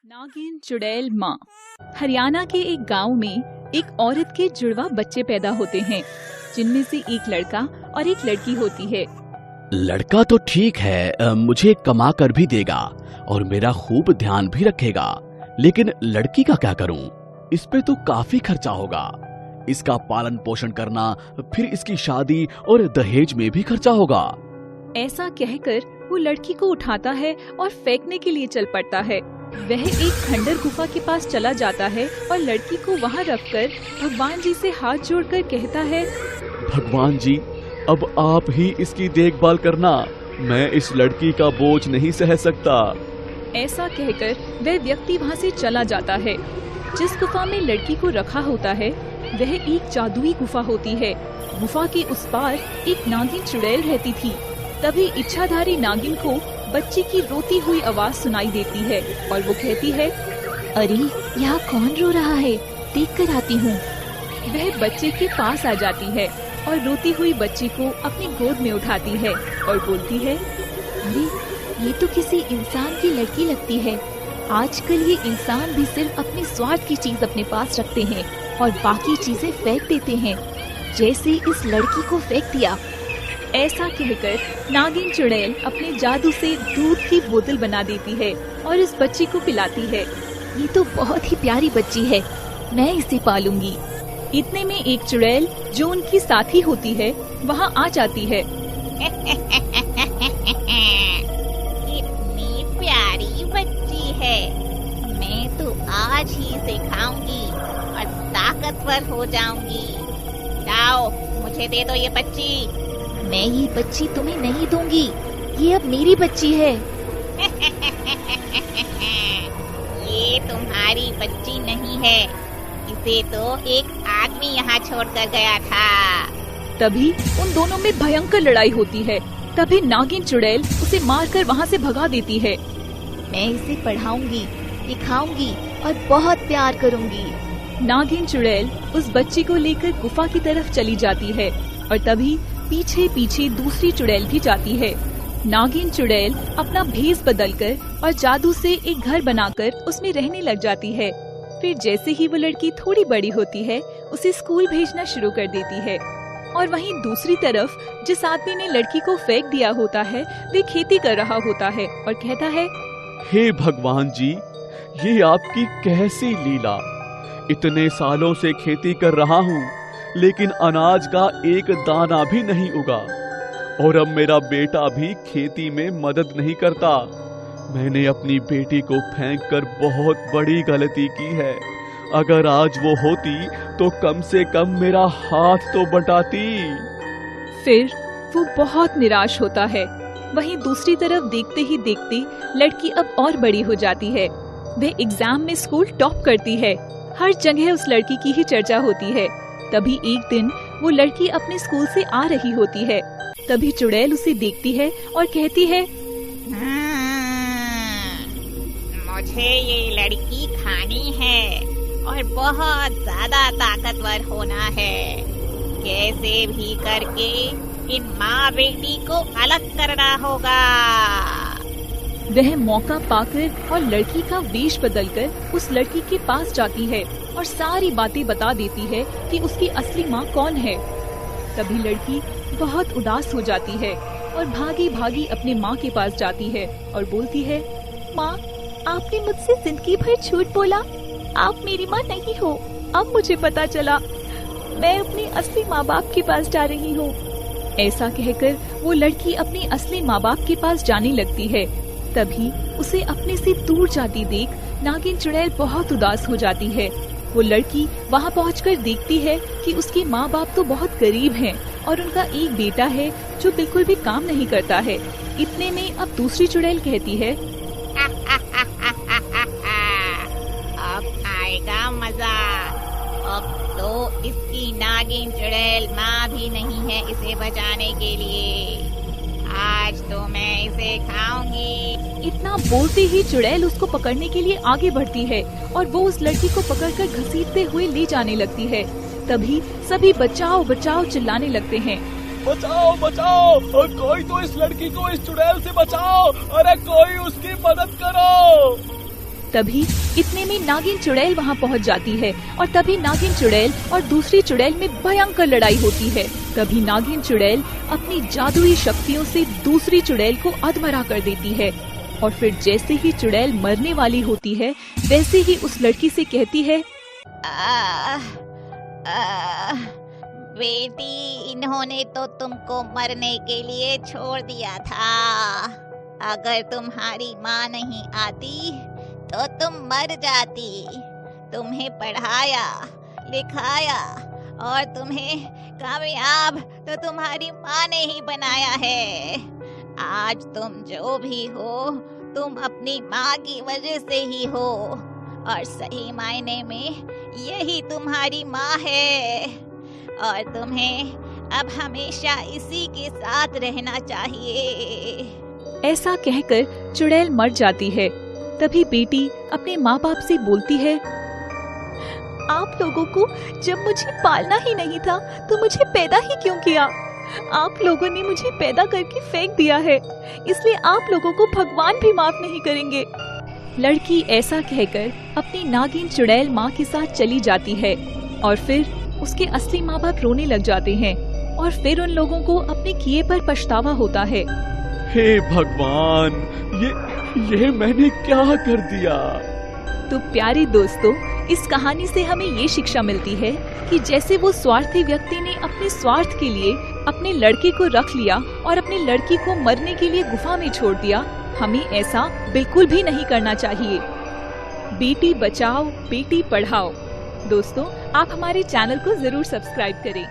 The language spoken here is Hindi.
नागिन चुड़ैल माँ। हरियाणा के एक गांव में एक औरत के जुड़वा बच्चे पैदा होते हैं, जिनमें से एक लड़का और एक लड़की होती है। लड़का तो ठीक है, मुझे कमा कर भी देगा और मेरा खूब ध्यान भी रखेगा, लेकिन लड़की का क्या करूं? इस पे तो काफी खर्चा होगा। इसका पालन पोषण करना, फिर इसकी शादी और दहेज में भी खर्चा होगा। ऐसा कहकर वो लड़की को उठाता है और फेंकने के लिए चल पड़ता है। वह एक खंडर गुफा के पास चला जाता है और लड़की को वहाँ रखकर भगवान जी से हाथ जोड़कर कहता है, भगवान जी, अब आप ही इसकी देखभाल करना, मैं इस लड़की का बोझ नहीं सह सकता। ऐसा कहकर वह व्यक्ति वहाँ से चला जाता है। जिस गुफा में लड़की को रखा होता है वह एक जादुई गुफा होती है। गुफा के उस पार एक नागिन चुड़ैल रहती थी। तभी इच्छाधारी नागिन को बच्ची की रोती हुई आवाज सुनाई देती है और वो कहती है, अरे यहाँ कौन रो रहा है, देख कर आती हूँ। वह बच्चे के पास आ जाती है और रोती हुई बच्ची को अपनी गोद में उठाती है और बोलती है, अरे ये तो किसी इंसान की लड़की लगती है। आजकल ये इंसान भी सिर्फ अपने स्वार्थ की चीज अपने पास रखते हैं और बाकी चीजें फेंक देते हैं, जैसे इस लड़की को फेंक दिया। ऐसा कहकर नागिन चुड़ैल अपने जादू से दूध की बोतल बना देती है और इस बच्ची को पिलाती है। ये तो बहुत ही प्यारी बच्ची है, मैं इसे पालूंगी। इतने में एक चुड़ैल जो उनकी साथी होती है वहाँ आ जाती है। इतनी प्यारी बच्ची है, मैं तो आज ही इसे खाऊंगी और ताकतवर हो जाऊंगी। लाओ, मुझे दे दो ये बच्ची। मैं ये बच्ची तुम्हें नहीं दूंगी, ये अब मेरी बच्ची है। ये तुम्हारी बच्ची नहीं है, इसे तो एक आदमी यहाँ छोड़कर गया था। तभी उन दोनों में भयंकर लड़ाई होती है। तभी नागिन चुड़ैल उसे मारकर वहाँ से भगा देती है। मैं इसे पढ़ाऊंगी, दिखाऊंगी और बहुत प्यार करूंगी। नागिन चुड़ैल उस बच्ची को लेकर गुफा की तरफ चली जाती है और तभी पीछे पीछे दूसरी चुड़ैल भी जाती है। नागिन चुड़ैल अपना भेष बदलकर और जादू से एक घर बनाकर उसमें रहने लग जाती है। फिर जैसे ही वो लड़की थोड़ी बड़ी होती है, उसे स्कूल भेजना शुरू कर देती है। और वहीं दूसरी तरफ जिस आदमी ने लड़की को फेंक दिया होता है, वे खेती कर रहा होता है और कहता है, हे भगवान जी, ये आपकी कैसी लीला। इतने सालों से खेती कर रहा हूँ, लेकिन अनाज का एक दाना भी नहीं उगा और अब मेरा बेटा भी खेती में मदद नहीं करता। मैंने अपनी बेटी को फेंककर बहुत बड़ी गलती की है। अगर आज वो होती तो कम से कम मेरा हाथ तो बटाती। फिर वो बहुत निराश होता है। वहीं दूसरी तरफ देखते ही देखते लड़की अब और बड़ी हो जाती है। वह एग्जाम में स्कूल टॉप करती है। हर जगह उस लड़की की ही चर्चा होती है। तभी एक दिन वो लड़की अपने स्कूल से आ रही होती है। तभी चुड़ैल उसे देखती है और कहती है, मुझे ये लड़की खानी है और बहुत ज्यादा ताकतवर होना है। कैसे भी करके इन माँ बेटी को अलग करना होगा। वह मौका पाकर और लड़की का वेश बदलकर उस लड़की के पास जाती है और सारी बातें बता देती है कि उसकी असली माँ कौन है। तभी लड़की बहुत उदास हो जाती है और भागी भागी अपने माँ के पास जाती है और बोलती है, माँ, आपने मुझसे जिंदगी भर झूठ बोला, आप मेरी माँ नहीं हो। अब मुझे पता चला, मैं अपने असली माँ बाप के पास जा रही हूँ। ऐसा कहकर वो लड़की अपने असली माँ बाप के पास जाने लगती है। तभी उसे अपने से दूर जाती देख नागिन चुड़ैल बहुत उदास हो जाती है। वो लड़की वहाँ पहुंचकर देखती है कि उसके माँ बाप तो बहुत गरीब हैं और उनका एक बेटा है जो बिल्कुल भी काम नहीं करता है। इतने में अब दूसरी चुड़ैल कहती है, अब आएगा मजा। अब तो इसकी नागिन चुड़ैल माँ भी नहीं है इसे बचाने के लिए। आज तो मैं इसे खाऊंगी। इतना बोलते ही चुड़ैल उसको पकड़ने के लिए आगे बढ़ती है और वो उस लड़की को पकड़कर घसीटते हुए ले जाने लगती है। तभी सभी बचाओ बचाओ चिल्लाने लगते हैं। बचाओ बचाओ, कोई तो इस लड़की को इस चुड़ैल से बचाओ, अरे कोई उसकी मदद करो। तभी इतने में नागिन चुड़ैल वहाँ पहुँच जाती है और तभी नागिन चुड़ैल और दूसरी चुड़ैल में भयंकर लड़ाई होती है। तभी नागिन चुड़ैल अपनी जादुई शक्तियों से दूसरी चुड़ैल को अधमरा कर देती है और फिर जैसे ही चुड़ैल मरने वाली होती है वैसे ही उस लड़की से कहती है, बेटी, इन्होंने तो तुमको मरने के लिए छोड़ दिया था। अगर तुम्हारी माँ नहीं आती तो तुम मर जाती। तुम्हें पढ़ाया लिखाया और तुम्हें कामयाब तो तुम्हारी माँ ने ही बनाया है। आज तुम जो भी हो तुम अपनी माँ की वजह से ही हो और सही मायने में यही तुम्हारी माँ है और तुम्हें अब हमेशा इसी के साथ रहना चाहिए। ऐसा कहकर चुड़ैल मर जाती है। तभी बेटी अपने माँ बाप से बोलती है, आप लोगों को जब मुझे पालना ही नहीं था तो मुझे पैदा ही क्यों किया? आप लोगों ने मुझे पैदा करके फेंक दिया है, इसलिए आप लोगों को भगवान भी माफ नहीं करेंगे। लड़की ऐसा कहकर अपनी नागिन चुड़ैल माँ के साथ चली जाती है और फिर उसके असली माँ बाप रोने लग जाते हैं और फिर उन लोगों को अपने किए पर पछतावा होता है। हे भगवान, ये मैंने क्या कर दिया? तो प्यारे दोस्तों, इस कहानी से हमें ये शिक्षा मिलती है कि जैसे वो स्वार्थी व्यक्ति ने अपने स्वार्थ के लिए अपने लड़के को रख लिया और अपनी लड़की को मरने के लिए गुफा में छोड़ दिया, हमें ऐसा बिल्कुल भी नहीं करना चाहिए। बेटी बचाओ बेटी पढ़ाओ। दोस्तों, आप हमारे चैनल को जरूर सब्सक्राइब करें।